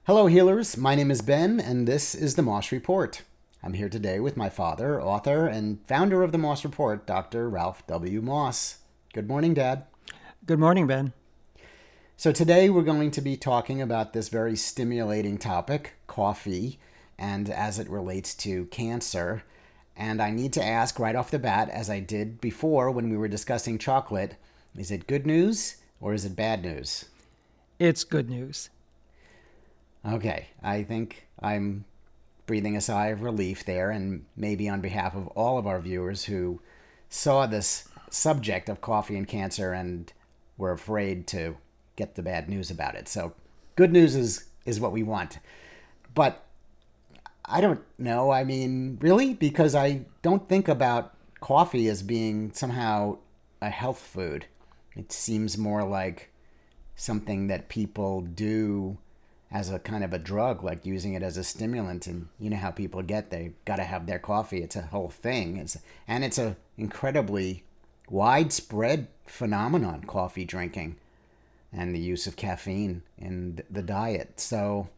Hello, healers. My name is Ben, and this is the Moss Report. I'm here today with my father, author, and founder of the Moss Report, Dr. Ralph W. Moss. Good morning, Dad. Good morning, Ben. So today we're going to be talking about this very stimulating topic, coffee, and as it relates to cancer. And I need to ask right off the bat, as I did before when we were discussing chocolate, is it good news or is it bad news? It's good news. Okay, I think I'm breathing a sigh of relief there, and maybe on behalf of all of our viewers who saw this subject of coffee and cancer and were afraid to get the bad news about it. So, good news is what we want. But I don't know. I mean, really? Because I don't think about coffee as being somehow a health food. It seems more like something that people do as a kind of a drug, like using it as a stimulant. And you know how people get, they got to have their coffee. It's a whole thing. It's a incredibly widespread phenomenon, coffee drinking and the use of caffeine in the diet. So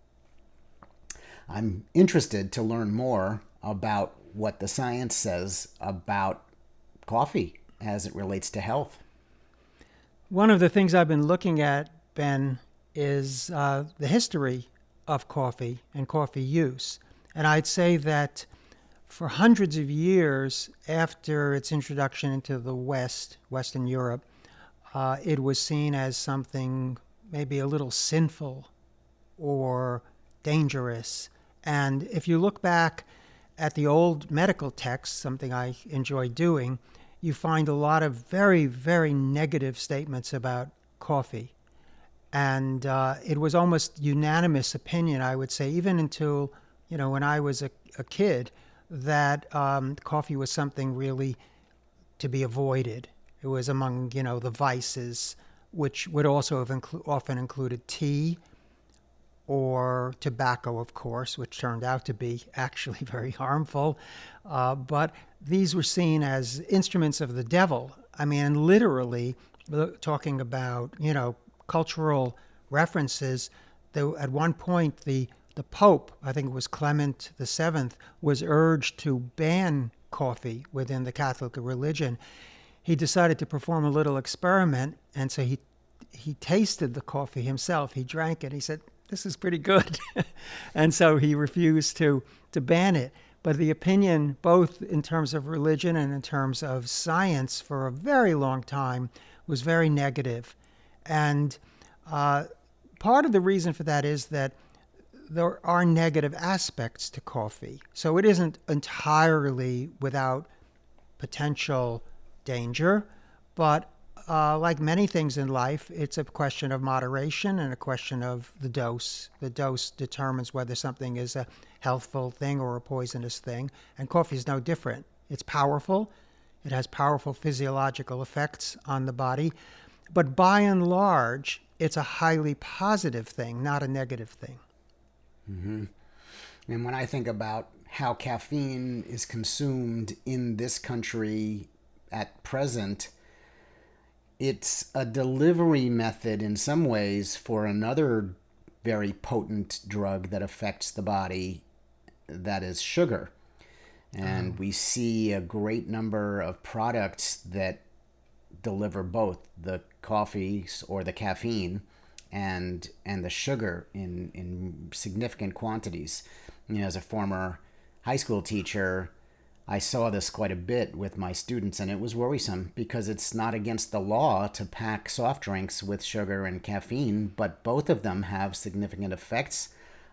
I'm interested to learn more about what the science says about coffee as it relates to health. One of the things I've been looking at, Ben, is the history of coffee and coffee use. And I'd say that for hundreds of years after its introduction into the Western Europe, it was seen as something maybe a little sinful or dangerous. And if you look back at the old medical texts, something I enjoy doing, you find a lot of very, very negative statements about coffee. And it was almost unanimous opinion, I would say, even until, when I was a kid, that coffee was something really to be avoided. It was among, the vices, which would also have often included tea or tobacco, of course, which turned out to be actually very harmful. But these were seen as instruments of the devil. I mean, literally, talking about, cultural references, at one point the Pope, I think it was Clement VII, was urged to ban coffee within the Catholic religion. He decided to perform a little experiment, and so he tasted the coffee himself. He drank it. He said, "This is pretty good," and so he refused to ban it. But the opinion, both in terms of religion and in terms of science, for a very long time, was very negative. And part of the reason for that is that there are negative aspects to coffee. So it isn't entirely without potential danger, but like many things in life, it's a question of moderation and a question of the dose. The dose determines whether something is a healthful thing or a poisonous thing, and coffee is no different. It's powerful. It has powerful physiological effects on the body, but by and large, it's a highly positive thing, not a negative thing. Mm-hmm. And when I think about how caffeine is consumed in this country at present, it's a delivery method in some ways for another very potent drug that affects the body, that is sugar. And we see a great number of products that deliver both the coffee or the caffeine and the sugar in significant quantities. As a former high school teacher, I saw this quite a bit with my students, and it was worrisome because it's not against the law to pack soft drinks with sugar and caffeine, but both of them have significant effects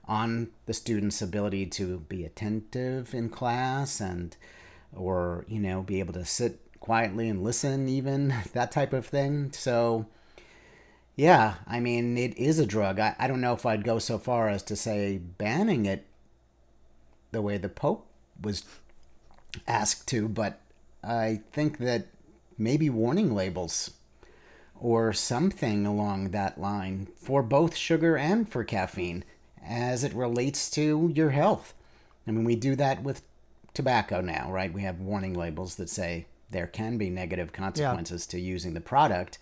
on the student's ability to be attentive in class or be able to sit quietly and listen, even that type of thing. So yeah, I mean, it is a drug. I don't know if I'd go so far as to say banning it the way the Pope was asked to, but I think that maybe warning labels or something along that line for both sugar and for caffeine as it relates to your health. I mean, we do that with tobacco now, right? We have warning labels that say there can be negative consequences to using the product.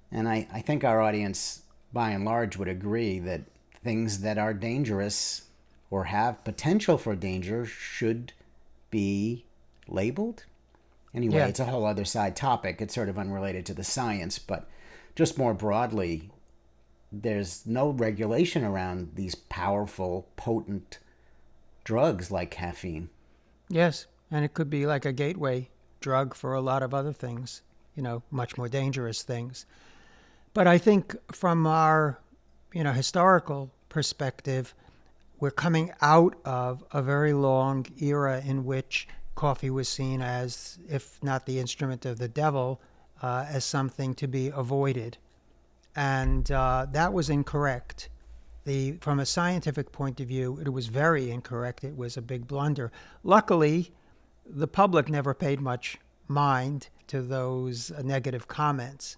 And I think our audience, by and large, would agree that things that are dangerous or have potential for danger should be labeled. Anyway, Yeah. it's a whole other side topic. It's sort of unrelated to the science, but just more broadly, there's no regulation around these powerful, potent drugs like caffeine. Yes. And it could be like a gateway drug for a lot of other things, much more dangerous things. But I think from our, historical perspective, we're coming out of a very long era in which coffee was seen as, if not the instrument of the devil, as something to be avoided. And that was incorrect. From a scientific point of view, it was very incorrect. It was a big blunder. Luckily, the public never paid much mind to those negative comments.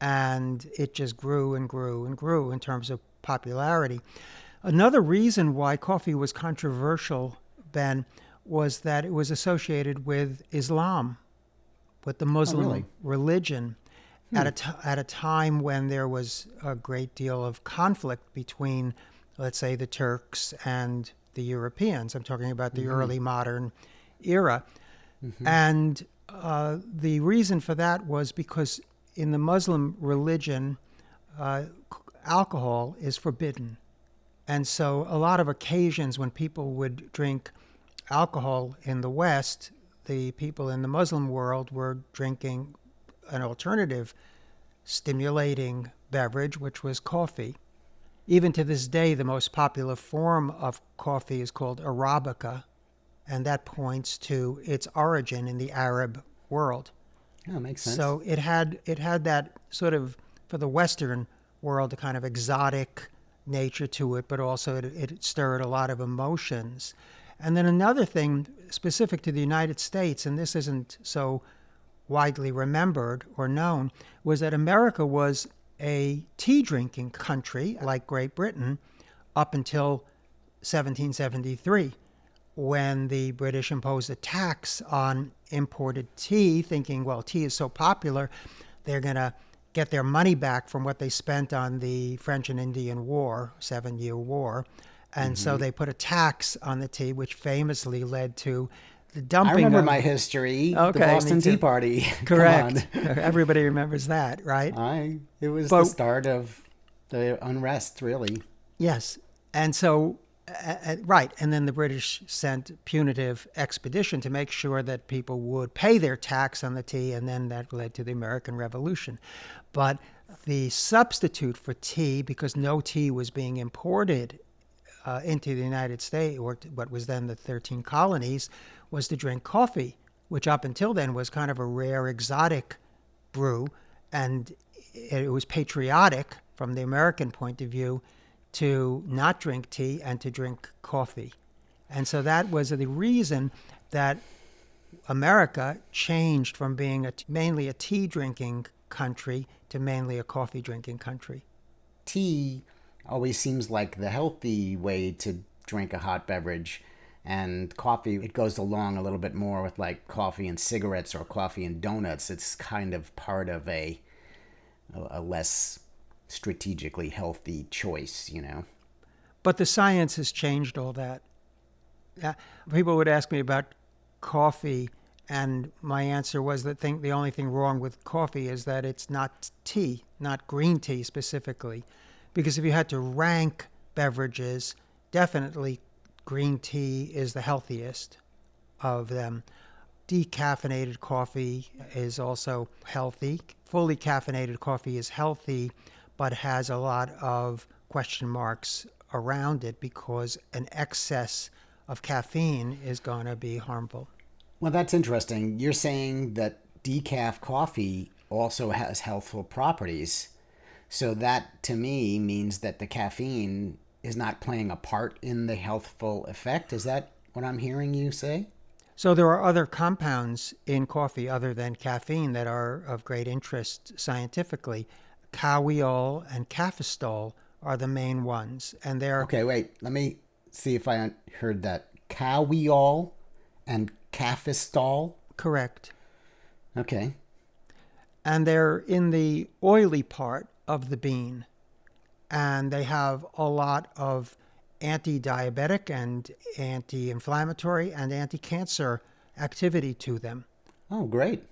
And it just grew and grew and grew in terms of popularity. Another reason why coffee was controversial, Ben, was that it was associated with Islam, with the Muslim religion, at a time when there was a great deal of conflict between, let's say, the Turks and the Europeans. I'm talking about the early modern era. And the reason for that was because in the Muslim religion, alcohol is forbidden. And so a lot of occasions when people would drink alcohol in the West, the people in the Muslim world were drinking an alternative stimulating beverage, which was coffee. Even to this day, the most popular form of coffee is called Arabica, and that points to its origin in the Arab world. Yeah, makes sense. So it had that sort of, for the Western world, a kind of exotic nature to it, but also it stirred a lot of emotions. And then another thing specific to the United States, and this isn't so widely remembered or known, was that America was a tea-drinking country, like Great Britain, up until 1773, when the British imposed a tax on imported tea, thinking, well, tea is so popular, they're going to get their money back from what they spent on the French and Indian War, 7-Year War. And so they put a tax on the tea, which famously led to the dumping. I remember my history, the Boston Tea Party. Correct. Everybody remembers that, right? It was the start of the unrest, really. Yes. And so, right. And then the British sent punitive expedition to make sure that people would pay their tax on the tea, and then that led to the American Revolution. But the substitute for tea, because no tea was being imported into the United States, or what was then the 13 colonies, was to drink coffee, which up until then was kind of a rare, exotic brew. And it was patriotic from the American point of view to not drink tea and to drink coffee. And so that was the reason that America changed from being mainly a tea-drinking country to mainly a coffee-drinking country. Tea always seems like the healthy way to drink a hot beverage, and coffee, it goes along a little bit more with like coffee and cigarettes or coffee and donuts. It's kind of part of a less strategically healthy choice, But the science has changed all that. People would ask me about coffee, and my answer was that the only thing wrong with coffee is that it's not tea, not green tea specifically. Because if you had to rank beverages, definitely green tea is the healthiest of them. Decaffeinated coffee is also healthy. Fully caffeinated coffee is healthy, but has a lot of question marks around it because an excess of caffeine is going to be harmful. Well, that's interesting. You're saying that decaf coffee also has healthful properties. So that, to me, means that the caffeine is not playing a part in the healthful effect. Is that what I'm hearing you say? So there are other compounds in coffee other than caffeine that are of great interest scientifically. Kahweol and cafestol are the main ones. And they're... Okay, wait. Let me see if I heard that. Kahweol and cafestol? Correct. Okay. And they're in the oily part of the bean. and they have a lot of anti-diabetic and anti-inflammatory and anti-cancer activity to them. Oh, great.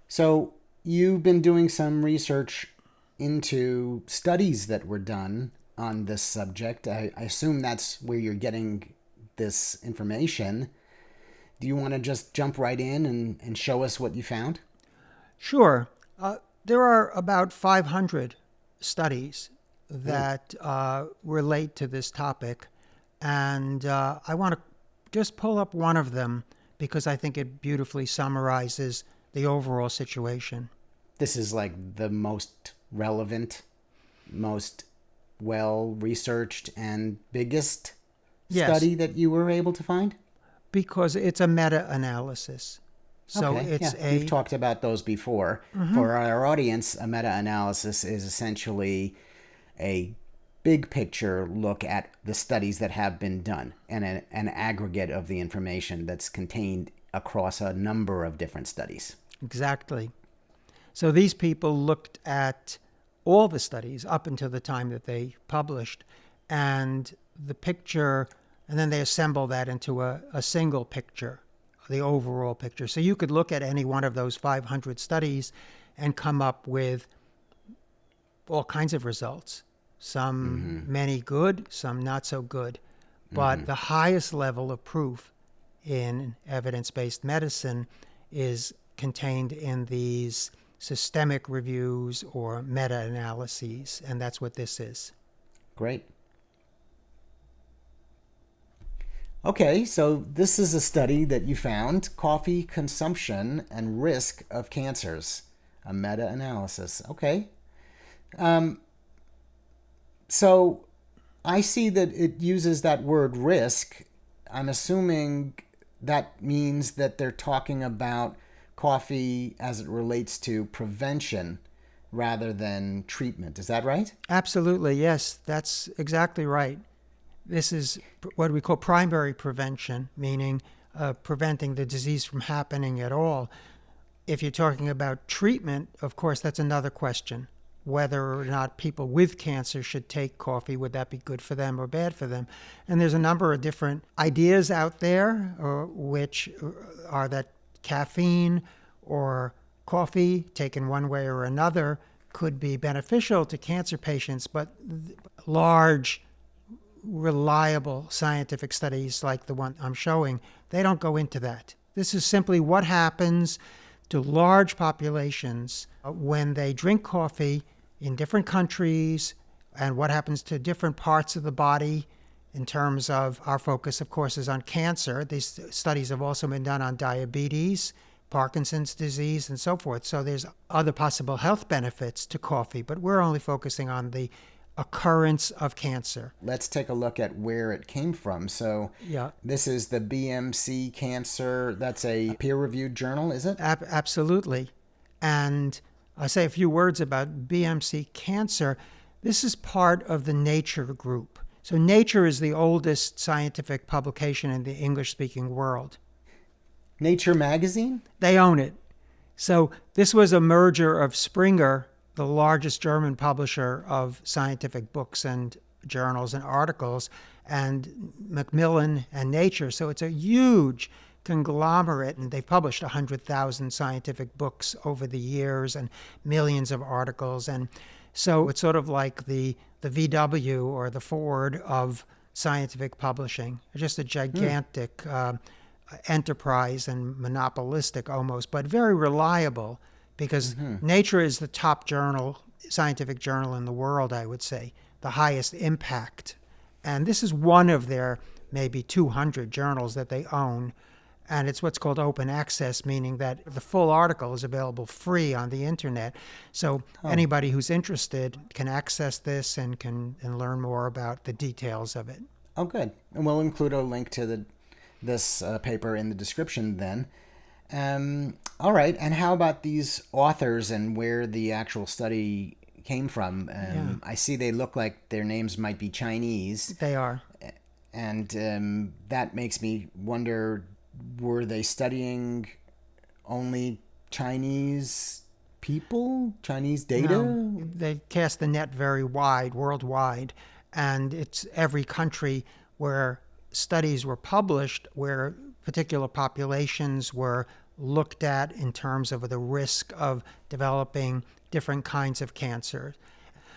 So you've been doing some research into studies that were done on this subject. I assume that's where you're getting this information. Do you want to just jump right in and show us what you found? Sure. There are about 500 studies that relate to this topic, and I want to just pull up one of them because I think it beautifully summarizes the overall situation. This is like the most relevant, most well-researched, and biggest Yes, study that you were able to find? because it's a meta-analysis. So Okay, it's yeah, we've talked about those before. For our audience, a meta-analysis is essentially a big picture look at the studies that have been done and an aggregate of the information that's contained across a number of different studies. Exactly. So these people looked at all the studies up until the time that they published, and the picture, and then they assemble that into a single picture, the overall picture. So you could look at any one of those 500 studies and come up with all kinds of results. Some many good, some not so good. But the highest level of proof in evidence-based medicine is contained in these systemic reviews or meta-analyses, and that's what this is. Great. Okay, so this is a study that you found, coffee consumption and risk of cancers, a meta-analysis. Okay. So I see that it uses that word risk. I'm assuming that means that they're talking about coffee as it relates to prevention rather than treatment. Is that right? Absolutely, yes, that's exactly right. This is what we call primary prevention, meaning preventing the disease from happening at all. If you're talking about treatment, of course, that's another question. Whether or not people with cancer should take coffee, would that be good for them or bad for them? And there's a number of different ideas out there, which are that caffeine or coffee taken one way or another could be beneficial to cancer patients, but large, reliable scientific studies like the one I'm showing, they don't go into that. This is simply what happens to large populations when they drink coffee in different countries, and what happens to different parts of the body. In terms of our focus, of course, is on cancer. These studies have also been done on diabetes, Parkinson's disease, and so forth. So there's other possible health benefits to coffee, but we're only focusing on the occurrence of cancer. Let's take a look at where it came from. So Yeah, this is the BMC Cancer. That's a peer-reviewed journal, is it? absolutely. And I'll say a few words about BMC Cancer. This is part of the Nature group. So Nature is the oldest scientific publication in the English-speaking world. Nature magazine? They own it. So this was a merger of Springer, the largest German publisher of scientific books and journals and articles, and Macmillan and Nature. So it's a huge conglomerate, and they've published 100,000 scientific books over the years and millions of articles. And so it's sort of like the VW or the Ford of scientific publishing, just a gigantic enterprise and monopolistic almost, but very reliable because Nature is the top journal, scientific journal in the world, I would say, the highest impact. And this is one of their maybe 200 journals that they own. And it's what's called open access, meaning that the full article is available free on the internet. So anybody who's interested can access this and can learn more about the details of it. Oh, good. And we'll include a link to this paper in the description then. All right. And how about these authors and where the actual study came from? I see they look like their names might be Chinese. They are. And that makes me wonder, were they studying only Chinese people, Chinese data? No, they cast the net very wide, worldwide, and it's every country where studies were published where particular populations were looked at in terms of the risk of developing different kinds of cancer.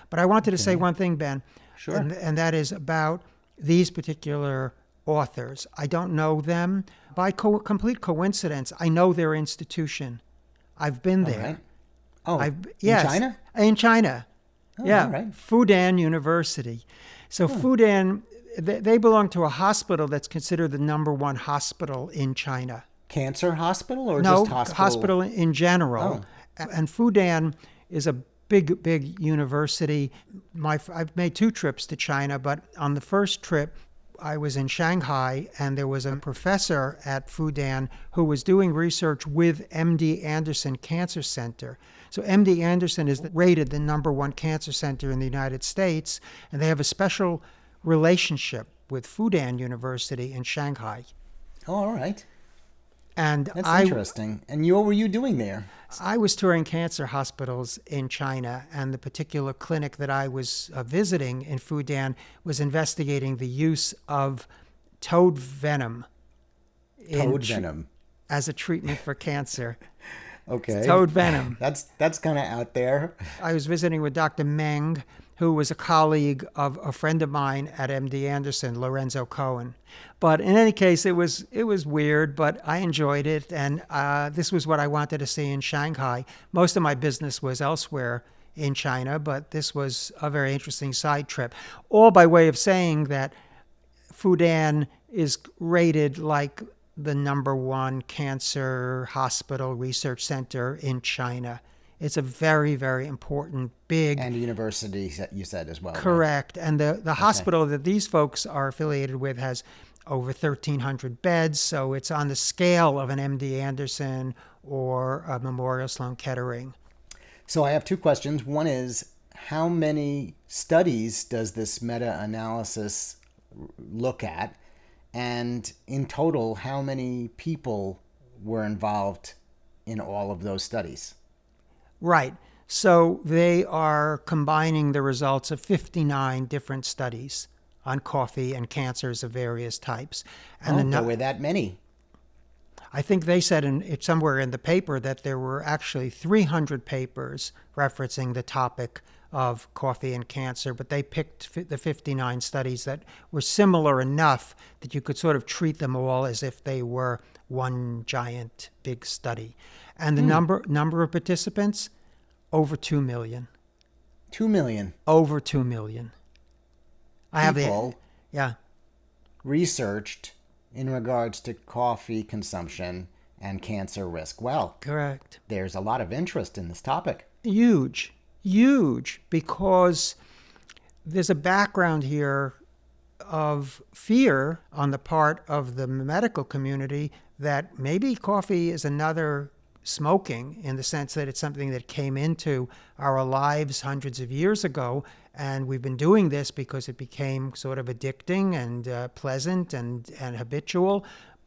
But I wanted to say one thing, Ben, Sure. and that is about these particular authors. I don't know them. By complete coincidence, I know their institution. I've been there. Right. Oh, Yes, in China? In China. Oh, Yeah, all right. Fudan University. So Fudan, they belong to a hospital that's considered the #1 hospital in China. Cancer hospital or No, just hospital in general. And Fudan is a big university. I've made 2 trips to China, but on the first trip, I was in Shanghai, and there was a professor at Fudan who was doing research with MD Anderson Cancer Center. So MD Anderson is rated the #1 cancer center in the United States, and they have a special relationship with Fudan University in Shanghai. Oh, all right. And That's interesting. And what were you doing there? I was touring cancer hospitals in China, and the particular clinic that I was visiting in Fudan was investigating the use of toad venom. Toad venom. As a treatment for cancer. Okay. Toad venom. That's kind of out there. I was visiting with Dr. Meng, who was a colleague of a friend of mine at MD Anderson, Lorenzo Cohen. But in any case, it was weird, but I enjoyed it, and this was what I wanted to see in Shanghai. Most of my business was elsewhere in China, but this was a very interesting side trip. All by way of saying that Fudan is rated like the #1 cancer hospital research center in China. It's a very, very important, big... And university, you said as well. Correct. Right? And the hospital that these folks are affiliated with has over 1,300 beds, so it's on the scale of an MD Anderson or a Memorial Sloan Kettering. So I have 2 questions. One is, how many studies does this meta-analysis look at? And in total, how many people were involved in all of those studies? Right. So they are combining the results of 59 different studies on coffee and cancers of various types. And there were that many. I think they said somewhere in the paper that there were actually 300 papers referencing the topic of coffee and cancer, but they picked the 59 studies that were similar enough that you could sort of treat them all as if they were one giant big study. And the number of participants, over 2 million. 2 million. Over 2 million. I have researched in regards to coffee consumption and cancer risk. Well, correct. There's a lot of interest in this topic. Huge, because there's a background here of fear on the part of the medical community that maybe coffee is another smoking, in the sense that it's something that came into our lives hundreds of years ago, and we've been doing this because it became sort of addicting and pleasant and habitual.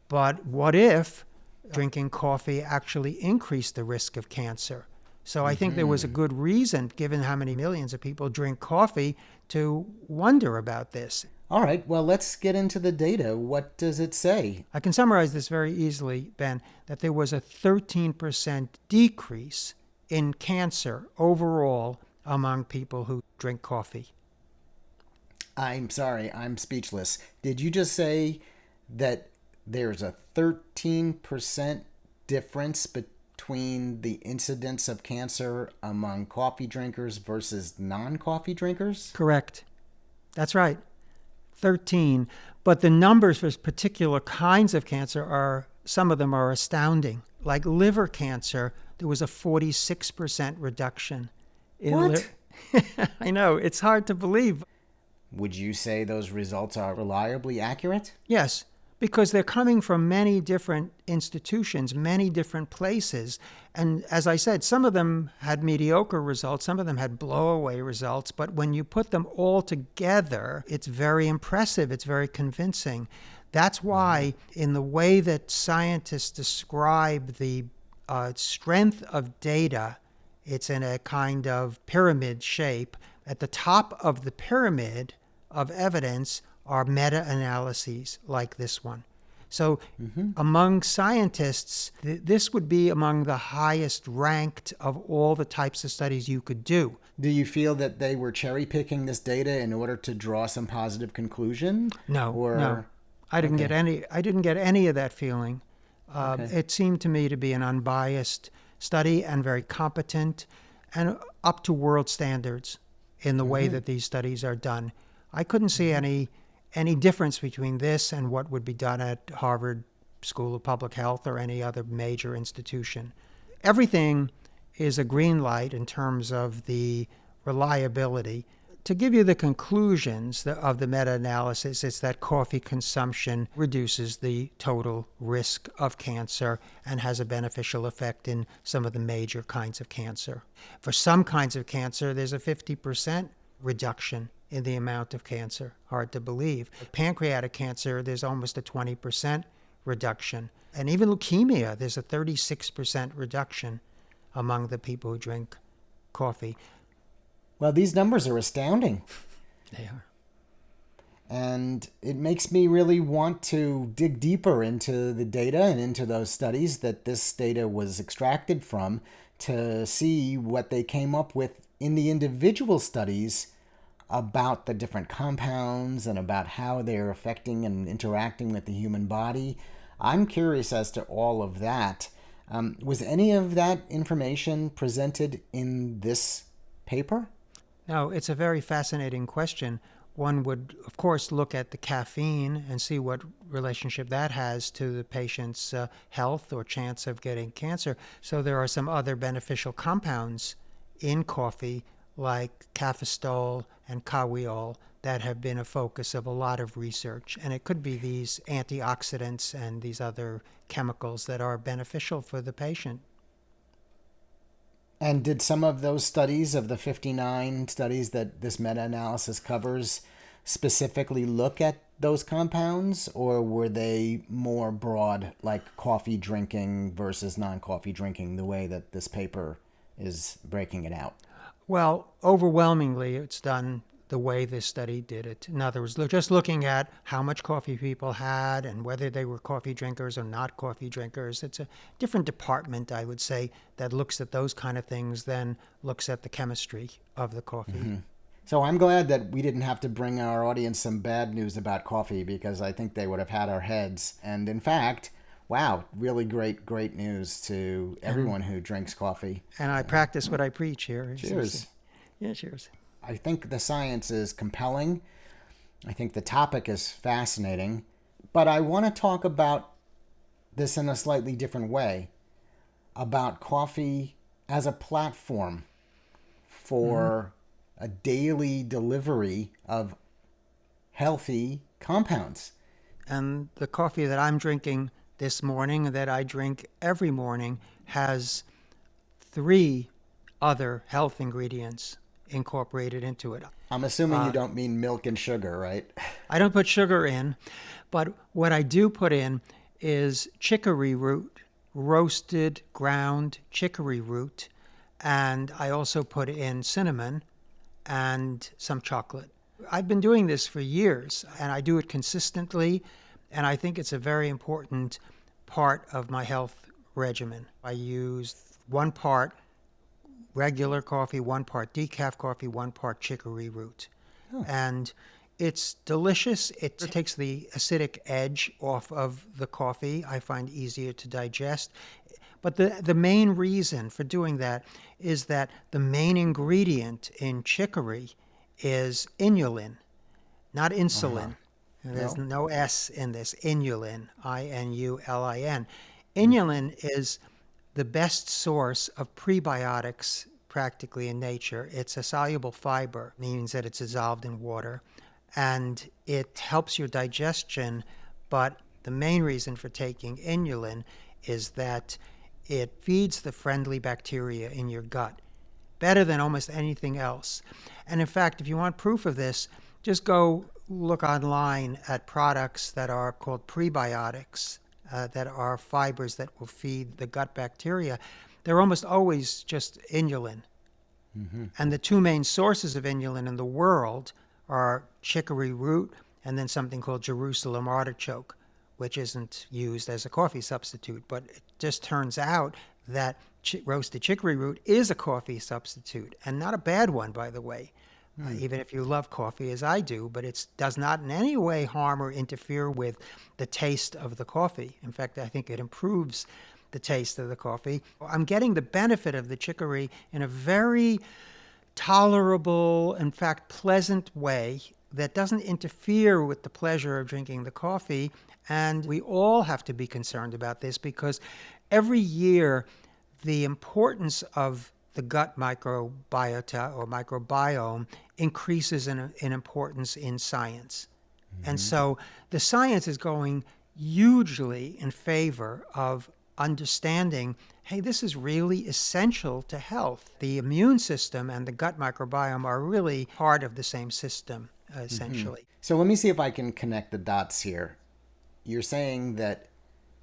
But what if drinking coffee actually increased the risk of cancer? So I think there was a good reason, given how many millions of people drink coffee, to wonder about this. All right, well, let's get into the data. What does it say? I can summarize this very easily, Ben, that there was a 13% decrease in cancer overall among people who drink coffee. I'm sorry, I'm speechless. Did you just say that there's a 13% difference between the incidence of cancer among coffee drinkers versus non-coffee drinkers? Correct. That's right. 13. But the numbers for particular kinds of cancer some of them are astounding. Like liver cancer, there was a 46% reduction. What? I know, it's hard to believe. Would you say those results are reliably accurate? Yes, because they're coming from many different institutions, many different places. And as I said, some of them had mediocre results, some of them had blowaway results, but when you put them all together, it's very impressive, it's very convincing. That's why in the way that scientists describe the strength of data It's in a kind of pyramid shape. At the top of the pyramid of evidence are meta-analyses like this one. So among scientists, this would be among the highest ranked of all the types of studies you could do. Do you feel that they were cherry picking this data in order to draw some positive conclusion? No. I didn't get any of that feeling. It seemed to me to be an unbiased study and very competent and up to world standards in the way that these studies are done. I couldn't see any difference between this and what would be done at Harvard School of Public Health or any other major institution. Everything is a green light in terms of the reliability. To give you the conclusions of the meta-analysis, it's that coffee consumption reduces the total risk of cancer and has a beneficial effect in some of the major kinds of cancer. For some kinds of cancer, there's a 50% reduction in the amount of cancer. Hard to believe. Pancreatic cancer, there's almost a 20% reduction. And even leukemia, there's a 36% reduction among the people who drink coffee. Well, these numbers are astounding. They are. And it makes me really want to dig deeper into the data and into those studies that this data was extracted from to see what they came up with in the individual studies about the different compounds and about how they're affecting and interacting with the human body. I'm curious as to all of that. Was any of that information presented in this paper? No, it's a very fascinating question. One would, of course, look at the caffeine and see what relationship that has to the patient's health or chance of getting cancer. So there are some other beneficial compounds in coffee like cafestol and kahweol that have been a focus of a lot of research. And it could be these antioxidants and these other chemicals that are beneficial for the patient. And did some of those studies, of the 59 studies that this meta-analysis covers, specifically look at those compounds, or were they more broad, like coffee drinking versus non-coffee drinking, the way that this paper is breaking it out? Well, overwhelmingly, it's done the way this study did it. In other words, just looking at how much coffee people had and whether they were coffee drinkers or not coffee drinkers. It's a different department, I would say, that looks at those kind of things than looks at the chemistry of the coffee. Mm-hmm. So I'm glad that we didn't have to bring our audience some bad news about coffee, because I think they would have had our heads. And in fact, wow, really great news to everyone who drinks coffee. And I practice what I preach here. Cheers. Yeah, cheers. I think the science is compelling. I think the topic is fascinating. But I want to talk about this in a slightly different way, about coffee as a platform for a daily delivery of healthy compounds. And the coffee that I'm drinking this morning, that I drink every morning, has 3 other health ingredients incorporated into it. I'm assuming you don't mean milk and sugar, right? I don't put sugar in, but what I do put in is chicory root, roasted, ground chicory root, and I also put in cinnamon and some chocolate. I've been doing this for years, and I do it consistently, and I think it's a very important part of my health regimen. I use 1 part regular coffee, 1 part decaf coffee, 1 part chicory root. And it's delicious. It takes the acidic edge off of the coffee. I find easier to digest. But the main reason for doing that is that the main ingredient in chicory is inulin, not insulin. There's no S in this. Inulin, I-N-U-L-I-N. Inulin is the best source of prebiotics practically in nature. It's a soluble fiber, means that it's dissolved in water, and it helps your digestion. But the main reason for taking inulin is that it feeds the friendly bacteria in your gut better than almost anything else. And in fact, if you want proof of this, just go look online at products that are called prebiotics, that are fibers that will feed the gut bacteria. they're almost always just inulin. And the two main sources of inulin in the world are chicory root and then something called Jerusalem artichoke, which isn't used as a coffee substitute. But it just turns out that roasted chicory root is a coffee substitute, and not a bad one, by the way. Even if you love coffee as I do, but it does not in any way harm or interfere with the taste of the coffee. In fact, I think it improves the taste of the coffee. I'm getting the benefit of the chicory in a very tolerable, in fact, pleasant way that doesn't interfere with the pleasure of drinking the coffee. And we all have to be concerned about this because every year the importance of the gut microbiota or microbiome increases in importance in science. And so the science is going hugely in favor of understanding, hey, this is really essential to health. The immune system and the gut microbiome are really part of the same system, essentially. So let me see if I can connect the dots here. You're saying that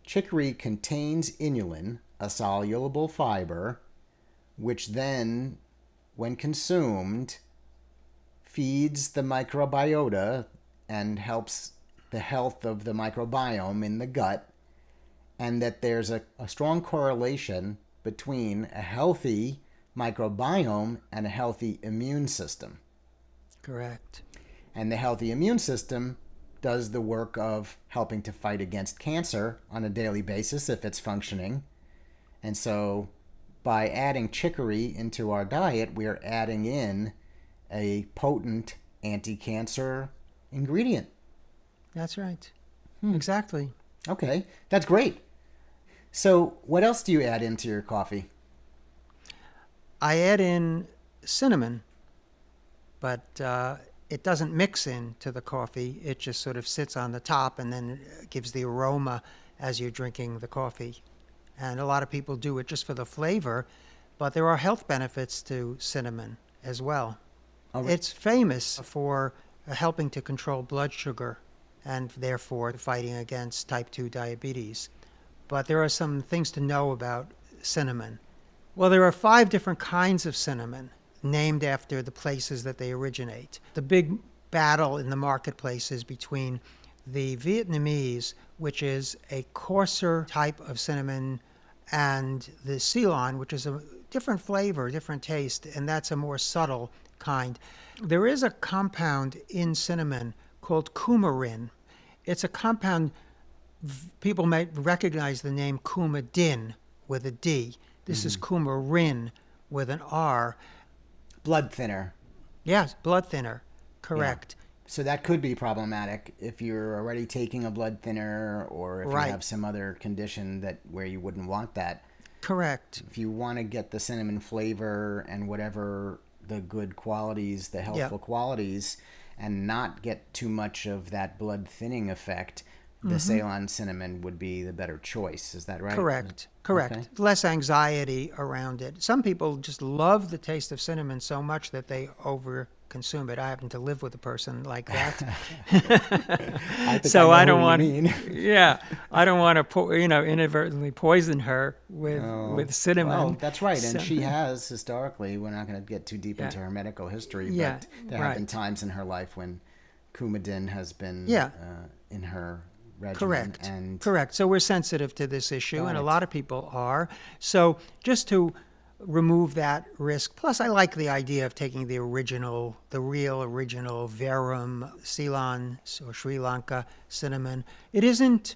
chicory contains inulin, a soluble fiber, which then, when consumed, feeds the microbiota and helps the health of the microbiome in the gut, and that there's a strong correlation between a healthy microbiome and a healthy immune system. Correct. And the healthy immune system does the work of helping to fight against cancer on a daily basis if it's functioning. And so by adding chicory into our diet, we're adding in a potent anti-cancer ingredient. That's right. Exactly. Okay, that's great. So what else do you add into your coffee? I add in cinnamon, but it doesn't mix into the coffee. It just sort of sits on the top and then gives the aroma as you're drinking the coffee. And a lot of people do it just for the flavor, but there are health benefits to cinnamon as well. Oh, It's famous for helping to control blood sugar and therefore fighting against type 2 diabetes. But there are some things to know about cinnamon. Well, there are 5 different kinds of cinnamon named after the places that they originate. The big battle in the marketplace is between the Vietnamese, which is a coarser type of cinnamon, and the Ceylon, which is a different flavor, different taste, and that's a more subtle kind. There is a compound in cinnamon called coumarin. It's a compound, people might recognize the name coumadin with a D. This is coumarin with an R. Blood thinner. Yes, blood thinner, correct. Yeah. So that could be problematic if you're already taking a blood thinner or if Right. you have some other condition that where you wouldn't want that. Correct. If you want to get the cinnamon flavor and whatever the good qualities, the healthful qualities, and not get too much of that blood thinning effect, the Ceylon cinnamon would be the better choice. Is that right? Correct. Okay. Less anxiety around it. Some people just love the taste of cinnamon so much that they over consume it. I happen to live with a person like that. I don't want. Yeah, I don't want to, inadvertently poison her with cinnamon. Well, that's right. And So- she has historically. We're not going to get too deep into her medical history, Yeah, but there have been right. times in her life when coumadin has been in her regimen. Correct. And Correct. So we're sensitive to this issue, Got and a it. lot of people are. So just to remove that risk. Plus, I like the idea of taking the real original Verum, Ceylon, or Sri Lanka cinnamon. It isn't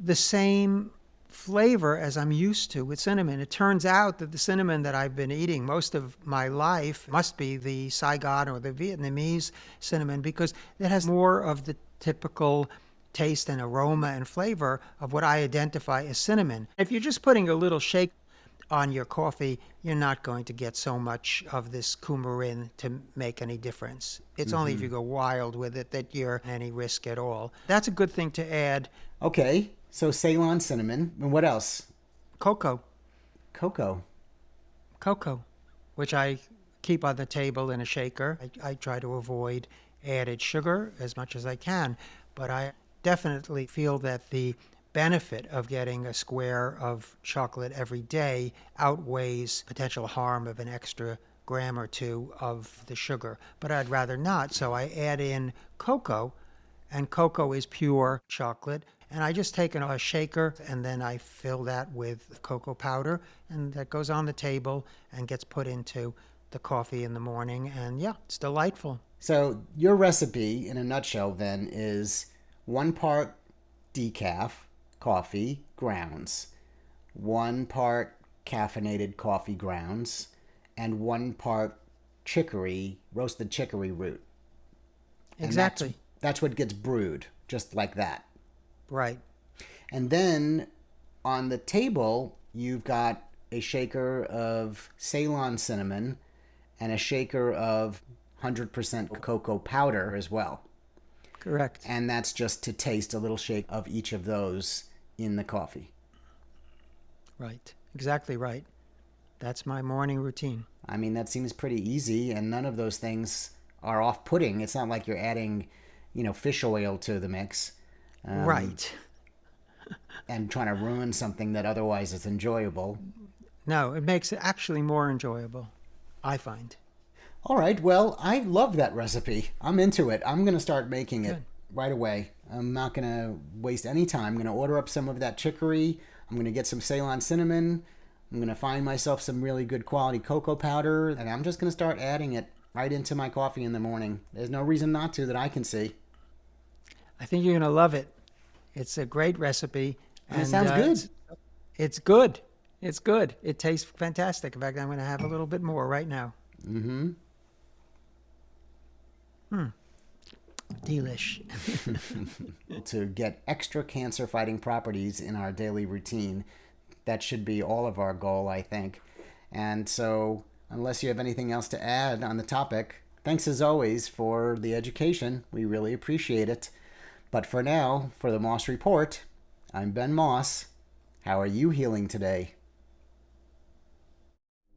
the same flavor as I'm used to with cinnamon. It turns out that the cinnamon that I've been eating most of my life must be the Saigon or the Vietnamese cinnamon because it has more of the typical taste and aroma and flavor of what I identify as cinnamon. If you're just putting a little shake on your coffee, you're not going to get so much of this coumarin to make any difference. It's only if you go wild with it that you're at any risk at all. That's a good thing to add. okay, so Ceylon cinnamon. And what else? Cocoa, Cocoa. which I keep on the table in a shaker. I try to avoid added sugar as much as I can, but I definitely feel that the benefit of getting a square of chocolate every day outweighs potential harm of an extra gram or two of the sugar. But I'd rather not, so I add in cocoa, and cocoa is pure chocolate. And I just take a shaker and then I fill that with cocoa powder, and that goes on the table and gets put into the coffee in the morning. And yeah, it's delightful. So your recipe in a nutshell then is 1 part decaf coffee grounds, 1 part caffeinated coffee grounds, and 1 part chicory, roasted chicory root. Exactly. And that's what gets brewed, just like that. Right. And then on the table, you've got a shaker of Ceylon cinnamon and a shaker of 100% cocoa powder as well. Correct. And that's just to taste a little shake of each of those in the coffee. Right. Exactly right. That's my morning routine. I mean, that seems pretty easy, and none of those things are off-putting. It's not like you're adding, fish oil to the mix. Right. And trying to ruin something that otherwise is enjoyable. No, it makes it actually more enjoyable, I find. All right, well, I love that recipe. I'm into it. I'm going to start making it right away. I'm not going to waste any time. I'm going to order up some of that chicory. I'm going to get some Ceylon cinnamon. I'm going to find myself some really good quality cocoa powder, and I'm just going to start adding it right into my coffee in the morning. There's no reason not to that I can see. I think you're going to love it. It's a great recipe. And it sounds good. It's good. It's good. It tastes fantastic. In fact, I'm going to have a little bit more right now. Mm-hmm. Delish. To get extra cancer-fighting properties in our daily routine, that should be all of our goal, I think. And so, unless you have anything else to add on the topic, thanks as always for the education. We really appreciate it. But for now, for the Moss Report, I'm Ben Moss. How are you healing today?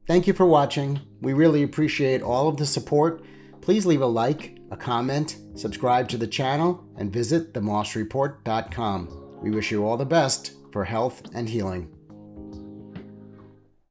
Thank you for watching. We really appreciate all of the support. Please leave a like, a comment, subscribe to the channel, and visit themossreport.com. We wish you all the best for health and healing.